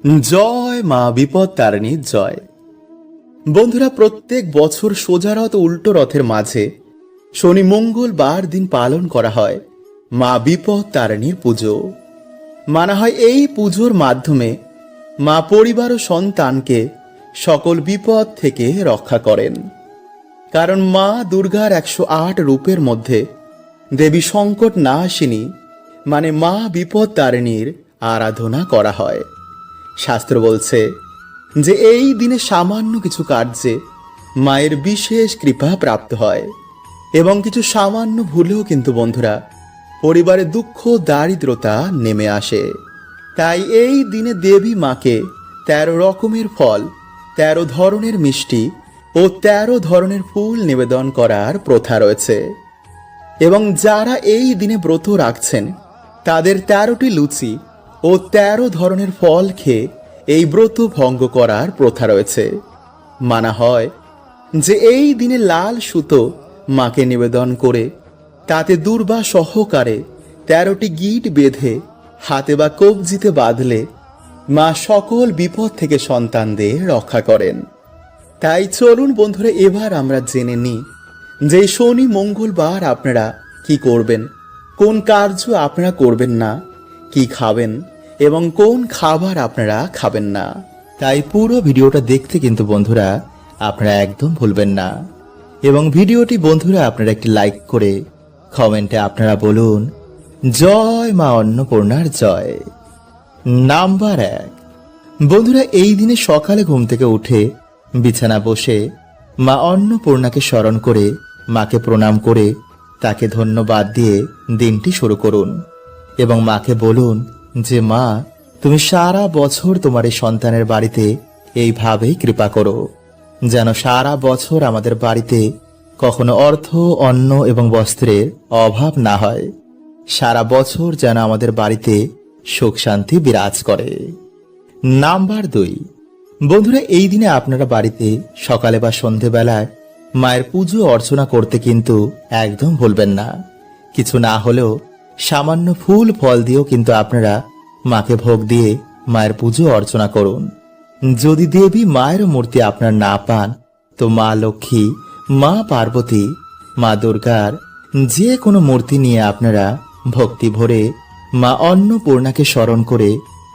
জয় মা বিপদ তারিণী জয়। বন্ধুরা, প্রত্যেক বছর সোজা রথ উল্টো রথের মাঝে শনি মঙ্গলবার দিন পালন করা হয় মা বিপদ তারিণীর পুজো। মানা হয় এই পুজোর মাধ্যমে মা পরিবার ও সন্তানকে সকল বিপদ থেকে রক্ষা করেন। কারণ মা দুর্গার 108 রূপের মধ্যে দেবী সংকট নাশিনী মানে মা বিপদ তারিণীর আরাধনা করা হয়। শাস্ত্র বলছে যে এই দিনে সামান্য কিছু কার্যে মায়ের বিশেষ কৃপা প্রাপ্ত হয় এবং কিছু সামান্য ভুলেও কিন্তু বন্ধুরা পরিবারে দুঃখ দারিদ্রতা নেমে আসে। তাই এই দিনে দেবী মাকে 13 রকমের ফল, 13 ধরনের মিষ্টি ও 13 ধরনের ফুল নিবেদন করার প্রথা রয়েছে। এবং যারা এই দিনে ব্রত রাখছেন তাদের 13টি লুচি ও 13 ধরনের ফল খেয়ে এই ব্রত ভঙ্গ করার প্রথা রয়েছে। মানা হয় যে এই দিনে লাল সুতো মাকে নিবেদন করে তাতে দূর্বা সহকারে 13টি গিট বেঁধে হাতে বা কবজিতে বাঁধলে মা সকল বিপদ থেকে সন্তানদের রক্ষা করেন। তাই চলুন বন্ধুরা, এবার আমরা জেনে নিই যে শনি মঙ্গলবার আপনারা কি করবেন, কোন কার্য আপনারা করবেন না, কি খাবেন এবং কোন খাবার আপনারা খাবেন না। তাই পুরো ভিডিওটা দেখতে কিন্তু বন্ধুরা আপনারা একদম ভুলবেন না। এবং ভিডিওটি বন্ধুরা আপনারা একটি লাইক করে কমেন্টে আপনারা বলুন জয় মা অন্নপূর্ণার জয়। নাম্বার 1, বন্ধুরা এই দিনে সকালে ঘুম থেকে উঠে বিছানা বসে মা অন্নপূর্ণাকে স্মরণ করে মাকে প্রণাম করে তাকে ধন্যবাদ দিয়ে দিনটি শুরু করুন এবং মাকে বলুন যে মা, তুমি সারা বছর তোমার এই সন্তানের বাড়িতে এইভাবেই কৃপা করো, যেন সারা বছর আমাদের বাড়িতে কখনো অর্থ, অন্ন এবং বস্ত্রের অভাব না হয়। সারা বছর যেন আমাদের বাড়িতে সুখ শান্তি বিরাজ করে। নাম্বার 2, বন্ধুরা এই দিনে আপনারা বাড়িতে সকালে বা সন্ধেবেলায় মায়ের পুজো অর্চনা করতে কিন্তু একদম ভুলবেন না। কিছু না হলেও সামান্য ফুল ফল দিয়েও কিন্তু আপনারা মাকে ভোগ দিয়ে মায়ের পুজো অর্চনা করুন। যদি দেবী মায়ের মূর্তি আপনার না পান তো মা লক্ষ্মী, মা পার্বতী, মা দুর্গার যে কোনো মূর্তি নিয়ে আপনারা ভক্তি ভরে মা অন্নপূর্ণাকে স্মরণ করে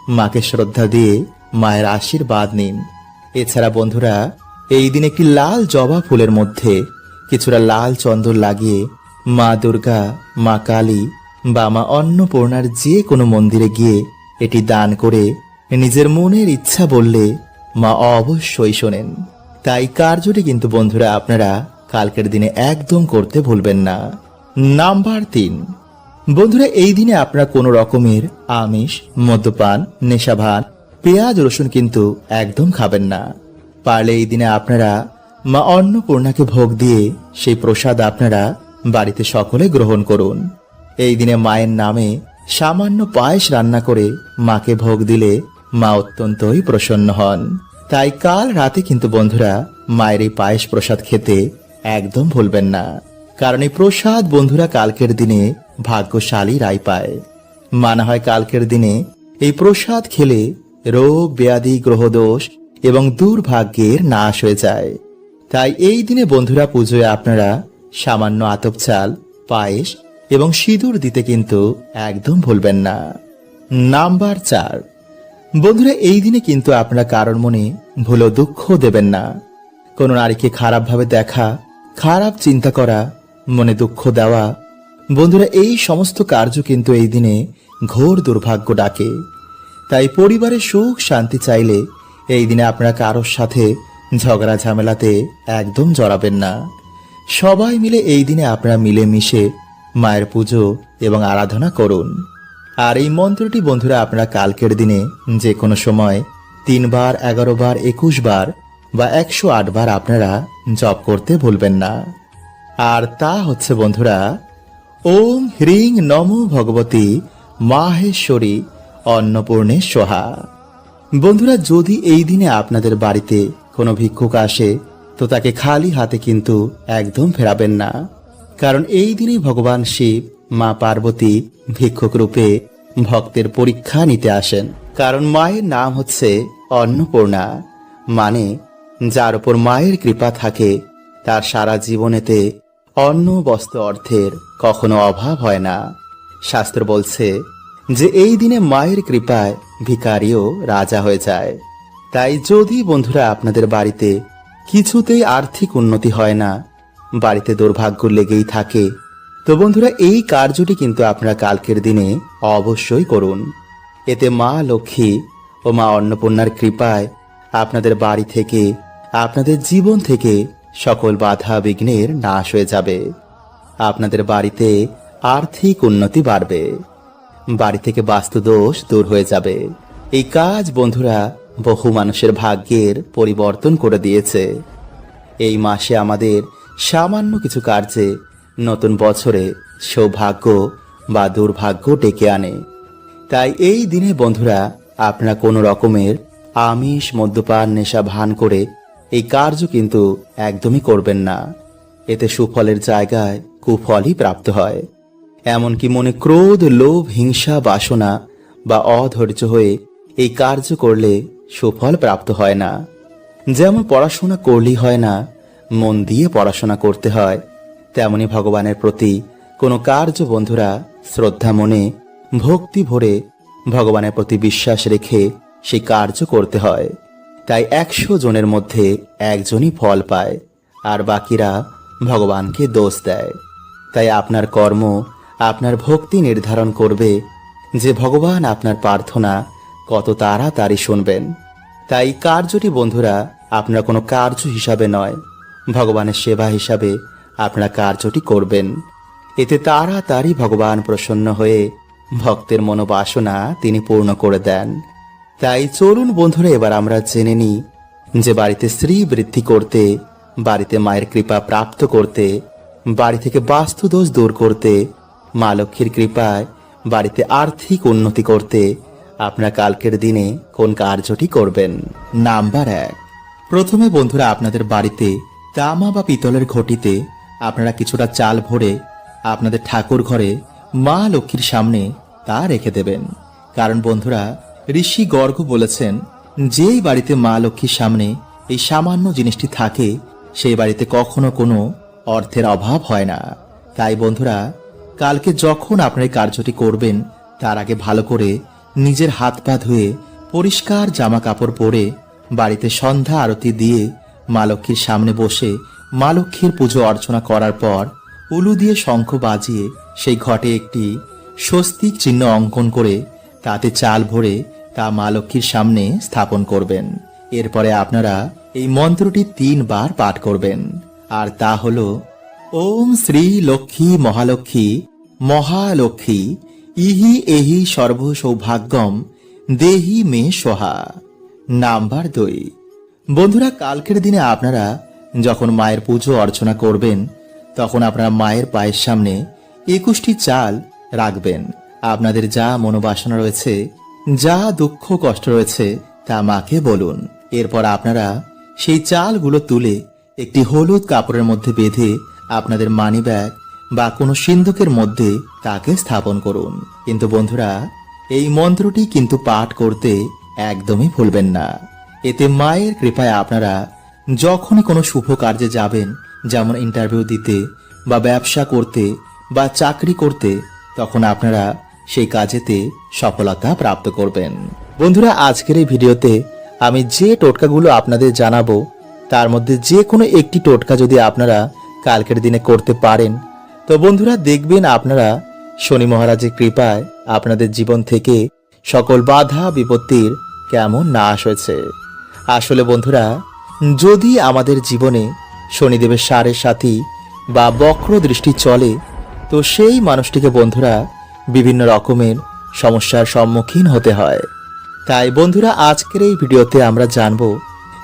মাকে শ্রদ্ধা দিয়ে মায়ের আশীর্বাদ নিন। এছাড়া বন্ধুরা এই দিন একটি লাল জবা ফুলের মধ্যে কিছুটা লাল চন্দন লাগিয়ে মা দুর্গা, মা কালী বা মা অন্নপূর্ণার যে কোনো মন্দিরে গিয়ে এটি দান করে নিজের মনের ইচ্ছা বললে মা অবশ্যই শোনেন। তাই কার্যটি কিন্তু বন্ধুরা আপনারা কালকের দিনে একদম করতে ভুলবেন না। নাম্বার 3, বন্ধুরা এই দিনে আপনারা কোনো রকমের আমিষ, মদ্যপান, নেশাভান, পেঁয়াজ রসুন কিন্তু একদম খাবেন না। পারলে এই দিনে আপনারা মা অন্নপূর্ণাকে ভোগ দিয়ে সেই প্রসাদ আপনারা বাড়িতে সকলে গ্রহণ করুন। এই দিনে মায়ের নামে সামান্য পায়েস রান্না করে মাকে ভোগ দিলে মা অত্যন্তই প্রসন্ন হন। তাই কাল রাতে কিন্তু বন্ধুরা মায়ের এই পায়েস প্রসাদ খেতে একদম ভুলবেন না। কারণ এই প্রসাদ বন্ধুরা কালকের দিনে ভাগ্যশালীরাই পায়। মানা হয় কালকের দিনে এই প্রসাদ খেলে রোগ ব্যাধি, গ্রহদোষ এবং দুর্ভাগ্যের নাশ হয়ে যায়। তাই এই দিনে বন্ধুরা পুজোয় আপনারা সামান্য আতপ চাল, পায়েস এবং সিঁদুর দিতে কিন্তু একদম ভুলবেন না। নাম্বার 4, বন্ধুরা এই দিনে কিন্তু আপনারা কারোর মনে ভুলেও দুঃখ দেবেন না। কোনো নারীকে খারাপভাবে দেখা, খারাপ চিন্তা করা, মনে দুঃখ দেওয়া, বন্ধুরা এই সমস্ত কার্য কিন্তু এই দিনে ঘোর দুর্ভাগ্য ডাকে। তাই পরিবারের সুখ শান্তি চাইলে এই দিনে আপনারা কারোর সাথে ঝগড়া ঝামেলাতে একদম জড়াবেন না। সবাই মিলে এই দিনে আপনারা মিলেমিশে মায়ের পুজো এবং আরাধনা করুন। আর এই মন্ত্রটি বন্ধুরা আপনারা কালকের দিনে যে কোনো সময় 3 বার, 11 বার, 21 বার বা 108 বার আপনারা জপ করতে ভুলবেন না। আর তা হচ্ছে বন্ধুরা ওম হ্রিং নমো ভগবতী মাহেশ্বরী অন্নপূর্ণে সোহা। বন্ধুরা যদি এই দিনে আপনাদের বাড়িতে কোনো ভিক্ষুক আসে তো তাকে খালি হাতে কিন্তু একদম ফেরাবেন না। কারণ এই দিনেই ভগবান শিব, মা পার্বতী ভিক্ষুক রূপে ভক্তের পরীক্ষা নিতে আসেন। কারণ মায়ের নাম হচ্ছে অন্নপূর্ণা, মানে যার উপর মায়ের কৃপা থাকে তার সারা জীবনেতে অন্ন বস্ত্র অর্থের কখনো অভাব হয় না। শাস্ত্র বলছে যে এই দিনে মায়ের কৃপায় ভিখারিও রাজা হয়ে যায়। তাই যদি বন্ধুরা আপনাদের বাড়িতে কিছুতেই আর্থিক উন্নতি হয় না, বাড়িতে দুর্ভাগ্য লেগেই থাকে, তো বন্ধুরা এই কার্যটি কিন্তু আপনারা কালকের দিনে অবশ্যই করুন। এতে মা লক্ষ্মী ও মা অন্নপূর্ণার কৃপায় আপনাদের বাড়ি থেকে, আপনাদের জীবন থেকে সকল বাধা বিঘ্নের নাশ হয়ে যাবে। আপনাদের বাড়িতে আর্থিক উন্নতি বাড়বে, বাড়ি থেকে বাস্তুদোষ দূর হয়ে যাবে। এই কাজ বন্ধুরা বহু মানুষের ভাগ্যের পরিবর্তন করে দিয়েছে। এই মাসে আমাদের সামান্য কিছু কার্যে নতুন বছরে সৌভাগ্য বা দুর্ভাগ্য ডেকে আনে। তাই এই দিনে বন্ধুরা আপনারা কোনো রকমের আমিষ মদ্যপান নেশা ভান করে এই কার্য কিন্তু একদমই করবেন না। এতে সুফলের জায়গায় কুফলই প্রাপ্ত হয়। এমনকি মনে ক্রোধ, লোভ, হিংসা, বাসনা বা অধৈর্য হয়ে এই কার্য করলে সুফল প্রাপ্ত হয় না। যেমন পড়াশোনা করলেই হয় না, মন দিয়ে পড়াশোনা করতে হয়, তেমনি ভগবানের প্রতি কোনো কার্য বন্ধুরা শ্রদ্ধা মনে, ভক্তি ভরে, ভগবানের প্রতি বিশ্বাস রেখে সেই কার্য করতে হয়। তাই 100 জনের মধ্যে একজনই ফল পায়, আর বাকিরা ভগবানকে দোষ দেয়। তাই আপনার কর্ম, আপনার ভক্তি নির্ধারণ করবে যে ভগবান আপনার প্রার্থনা কত তাড়াতাড়ি শুনবেন। তাই কার্যটি বন্ধুরা আপনারা কোনো কার্য হিসাবে নয়, ভগবানের সেবা হিসাবে আপনারা কার্যটি করবেন। এতে তাড়াতাড়ি ভগবান প্রসন্ন হয়ে ভক্তের মনোবাসনা তিনি পূর্ণ করে দেন। তাই চলুন বন্ধুরা এবার আমরা জেনে নিই যে বাড়িতে শ্রী বৃদ্ধি করতে, বাড়িতে মায়ের কৃপা প্রাপ্ত করতে, বাড়ি থেকে বাস্তুদোষ দূর করতে, মা লক্ষ্মীর কৃপায় বাড়িতে আর্থিক উন্নতি করতে আপনারা কালকের দিনে কোন কার্যটি করবেন। নাম্বার 1, প্রথমে বন্ধুরা আপনাদের বাড়িতে তামা বা পিতলের ঘটিতে আপনারা কিছুটা চাল ভরে আপনাদের ঠাকুর ঘরে মা লক্ষ্মীর সামনে তা রেখে দেবেন। কারণ বন্ধুরা ঋষি গর্গ বলেছেন, যেই বাড়িতে মা লক্ষ্মীর সামনে এই সামান্য জিনিসটি থাকে সেই বাড়িতে কখনো কোনো অর্থের অভাব হয় না। তাই বন্ধুরা কালকে যখন আপনারা এই কার্যটি করবেন তার আগে ভালো করে নিজের হাত পা ধুয়ে পরিষ্কার জামা কাপড় পরে বাড়িতে সন্ধ্যা আরতি দিয়ে মা লক্ষ্মীর সামনে বসে মা লক্ষ্মীর পুজো অর্চনা করার পর উলু দিয়ে শঙ্খ বাজিয়ে সেই ঘটে একটি স্বস্তিক চিহ্ন অঙ্কন করে তাতে চাল ভরে তা মা লক্ষ্মীর সামনে স্থাপন করবেন। এরপরে আপনারা এই মন্ত্রটি 3 বার পাঠ করবেন, আর তা হলো ওম শ্রী লক্ষ্মী মহালক্ষ্মী মহালক্ষ্মী ইহি এহি সর্ব সৌভাগ্যম দেহি মে সোহা। নাম্বার 2, বন্ধুরা কালকের দিনে আপনারা যখন মায়ের পুজো অর্চনা করবেন তখন আপনারা মায়ের পায়ের সামনে 21টি চাল রাখবেন। আপনাদের যা মনোবাসনা রয়েছে, যা দুঃখ কষ্ট রয়েছে তা মাকে বলুন। এরপর আপনারা সেই চালগুলো তুলে একটি হলুদ কাপড়ের মধ্যে বেঁধে আপনাদের মানি ব্যাগ বা কোনো সিন্ধুকের মধ্যে তাকে স্থাপন করুন। কিন্তু বন্ধুরা এই মন্ত্রটি কিন্তু পাঠ করতে একদমই ভুলবেন না। এতে মায়ের কৃপায় আপনারা যখনই কোনো শুভ কার্যে যাবেন, যেমন ইন্টারভিউ দিতে বা ব্যবসা করতে বা চাকরি করতে, তখন আপনারা সেই কাজেতে সফলতা প্রাপ্ত করবেন। বন্ধুরা আজকের এই ভিডিওতে আমি যে টোটকাগুলো আপনাদের জানাবো তার মধ্যে যে কোনো একটি টোটকা যদি আপনারা কালকের দিনে করতে পারেন, তো বন্ধুরা দেখবেন আপনারা শনি মহারাজের কৃপায় আপনাদের জীবন থেকে সকল বাধা বিপত্তির কেমন নাশ হয়েছে। আসলে বন্ধুরা যদি আমাদের জীবনে শনিদেবের সাড়ে সাথী বা বক্র দৃষ্টি চলে, তো সেই মানুষটিকে বন্ধুরা বিভিন্ন রকমের সমস্যার সম্মুখীন হতে হয়। তাই বন্ধুরা আজকের এই ভিডিওতে আমরা জানবো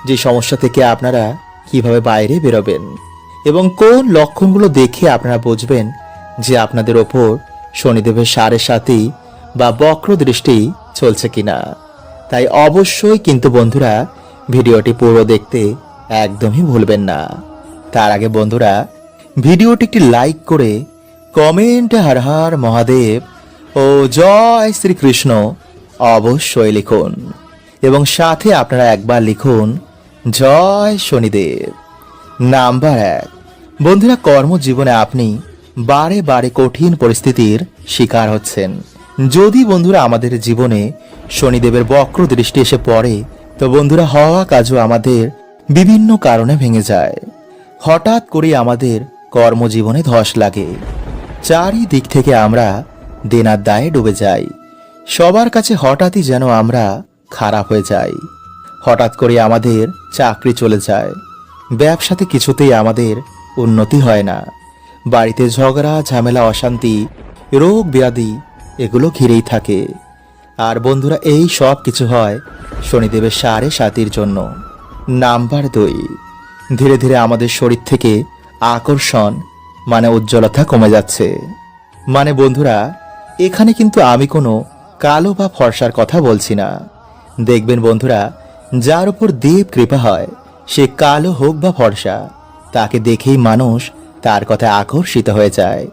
যে সমস্যা থেকে আপনারা কিভাবে বাইরে বেরোবেন এবং কোন লক্ষণগুলো দেখে আপনারা বুঝবেন যে আপনাদের ওপর শনিদেবের সাড়ে সাথী বা বক্র দৃষ্টি চলছে কিনা। তাই অবশ্যই কিন্তু বন্ধুরা ভিডিওটি পুরো দেখতে একদমই ভুলবেন না। তার আগে বন্ধুরা ভিডিওটি একটি লাইক করে কমেন্টে হর হর মহাদেব ও জয় শ্রীকৃষ্ণ অবশ্যই লিখুন এবং সাথে আপনারা একবার লিখুন জয় শনিদেব। নাম্বার 1, বন্ধুরা কর্মজীবনে আপনি বারে বারে কঠিন পরিস্থিতির শিকার হচ্ছেন। যদি বন্ধুরা আমাদের জীবনে শনিদেবের বক্র দৃষ্টি এসে পড়ে, তো বন্ধুরা হওয়া কাজও আমাদের বিভিন্ন কারণে ভেঙে যায়। হঠাৎ করে আমাদের কর্মজীবনে ধস লাগে, চারিদিক থেকে আমরা দেনার দায়ে ডুবে যাই। সবার কাছে হঠাৎই যেন আমরা খারাপ হয়ে যাই। হঠাৎ করে আমাদের চাকরি চলে যায়, ব্যবসাতে কিছুতেই আমাদের উন্নতি হয় না, বাড়িতে ঝগড়া ঝামেলা অশান্তি রোগ ব্যাধি এগুলো ঘিরেই থাকে। আর বন্ধুরা এই সব কিছু হয় শনিদেবের 7.5 জন্য। নাম্বার 2, ধীরে ধীরে আমাদের শরীর থেকে আকর্ষণ মানে উজ্জ্বলতা কমে যাচ্ছে। মানে বন্ধুরা এখানে কিন্তু আমি কোনো কালো বা ফর্সার কথা বলছি না। দেখবেন বন্ধুরা যার উপর দেব কৃপা হয়, সে কালো হোক বা ফর্সা, তাকে দেখেই মানুষ তার কথায় আকর্ষিত হয়ে যায়।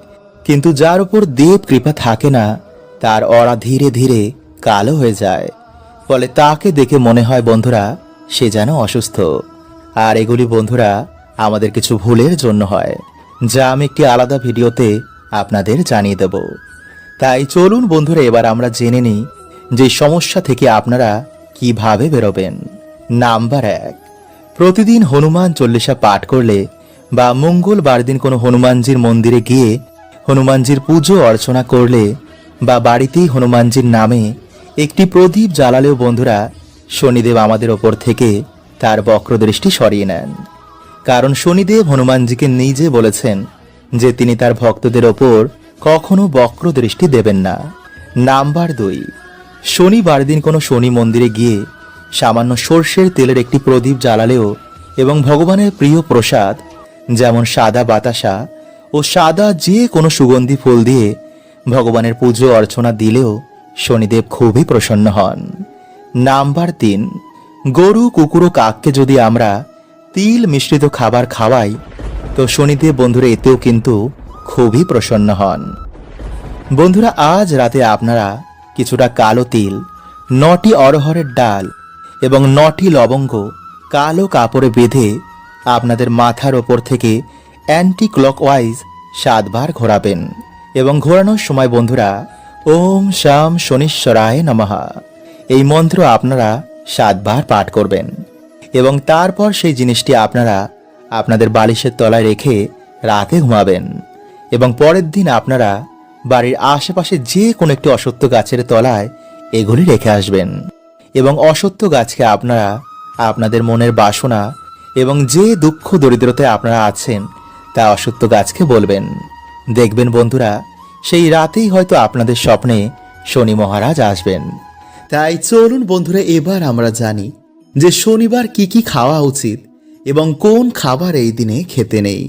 কিন্তু যার উপর দেব কৃপা থাকে না, তার অরা ধীরে ধীরে কালো হয়ে যায়। ফলে তাকে দেখে মনে হয় বন্ধুরা সে যেন অসুস্থ। আর এগুলি বন্ধুরা আমাদের কিছু ভুলের জন্য হয়, যা আমি একটি আলাদা ভিডিওতে আপনাদের জানিয়ে দেব। তাই চলুন বন্ধুরা এবার আমরা জেনে নিই যে সমস্যা থেকে আপনারা কিভাবে বেরোবেন। নাম্বার 1, প্রতিদিন হনুমান চল্লিশা পাঠ করলে বা মঙ্গলবার দিন কোনো হনুমানজির মন্দিরে গিয়ে হনুমানজির পুজো অর্চনা করলে বা বাড়িতেই হনুমানজির নামে একটি প্রদীপ জ্বালালেও বন্ধুরা শনিদেব আমাদের ওপর থেকে তার বক্রদৃষ্টি সরিয়ে নেন। কারণ শনিদেব হনুমানজিকে নিজে বলেছেন যে তিনি তার ভক্তদের ওপর কখনো বক্রদৃষ্টি দেবেন না। নাম্বার 2, শনিবার দিন কোনো শনি মন্দিরে গিয়ে সামান্য সর্ষের তেলের একটি প্রদীপ জ্বালালেও এবং ভগবানের প্রিয় প্রসাদ যেমন সাদা বাতাসা ও সাদা যে কোনো সুগন্ধি ফুল দিয়ে ভগবানের পুজো অর্চনা দিলেও শনিদেব খুবই প্রসন্ন হন। নাম্বার 3, গরু কুকুর ও কাককে যদি আমরা তিল মিশ্রিত খাবার খাওয়াই, তো শনিদেব বন্ধুরা এতেও কিন্তু খুবই প্রসন্ন হন। বন্ধুরা আজ রাতে আপনারা কিছুটা কালো তিল, 9টি অরহরের ডাল এবং 9টি লবঙ্গ কালো কাপড়ে বেঁধে আপনাদের মাথার ওপর থেকে অ্যান্টি ক্লকওয়াইজ 7 বার ঘোরাবেন এবং ঘোরানোর সময় বন্ধুরা ওম শাম শনিশ্বরায় নমঃ এই মন্ত্র আপনারা 7 বার পাঠ করবেন এবং তারপর সেই জিনিসটি আপনারা আপনাদের বালিশের তলায় রেখে রাতে ঘুমাবেন এবং পরের দিন আপনারা বাড়ির আশেপাশে যে কোনো একটি অশ্বত্থ গাছের তলায় এগুলি রেখে আসবেন এবং অশ্বত্থ গাছকে আপনারা আপনাদের মনের বাসনা এবং যে দুঃখ দরিদ্রতায় আপনারা আছেন তা অশ্বত্থ গাছকে বলবেন। দেখবেন বন্ধুরা সেই রাতেই হয়তো আপনাদের স্বপ্নে শনি মহারাজ আসবেন। তাই চলুন বন্ধুরা এবার আমরা জানি যে শনিবার কি কি খাওয়া উচিত এবং কোন খাবার এই দিনে খেতে নেই।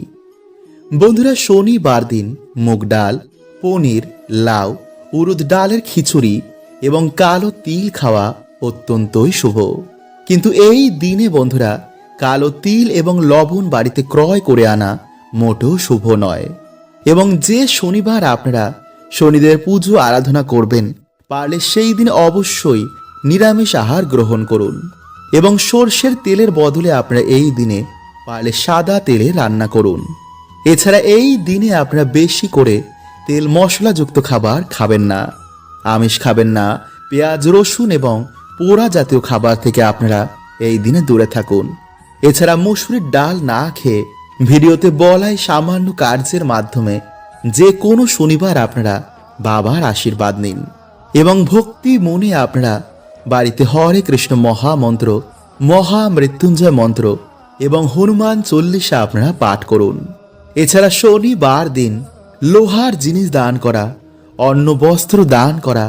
বন্ধুরা শনিবার দিন মুগ ডাল, পনির, লাউ, উড়দ ডালের খিচুড়ি এবং কালো তিল খাওয়া অত্যন্তই শুভ। কিন্তু এই দিনে বন্ধুরা কালো তিল এবং লবণ বাড়িতে ক্রয় করে আনা মোটেও শুভ নয়। এবং যে শনিবার আপনারা শনিদেব পুজো আরাধনা করবেন, পারলে সেই দিন অবশ্যই নিরামিষ আহার গ্রহণ করুন এবং সর্ষের তেলের বদলে আপনারা এই দিনে পারলে সাদা তেলে রান্না করুন। এছাড়া এই দিনে আপনারা বেশি করে তেল মশলাযুক্ত খাবার খাবেন না, আমিষ খাবেন না, পেঁয়াজ রসুন এবং পোড়া জাতীয় খাবার থেকে আপনারা এই দিনে দূরে থাকুন। এছাড়া মসুরির ডাল না খেয়ে ভিডিওতে বলাই সামান্য কার্যের মাধ্যমে যে কোনো শনিবার আপনারা বাবার আশীর্বাদ নিন এবং ভক্তি মনে আপনারা বাড়িতে হরে কৃষ্ণ মহামন্ত্র, মহামৃত্যুঞ্জয় মন্ত্র এবং হনুমান চল্লিশা আপনারা পাঠ করুন। এছাড়া শনিবার দিন লোহার জিনিস দান করা, অন্ন বস্ত্র দান করা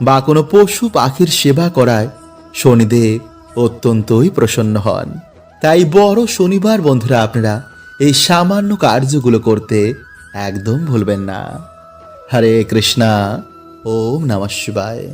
বা কোনো পশু পাখির সেবা করায় শনিদেব অত্যন্তই প্রসন্ন হন। তাই বড় শনিবার বন্ধুরা আপনারা এই সামান্য কার্যগুলো করতে একদম ভুলবেন না। হরে কৃষ্ণা, ওম নমঃ শিবায়।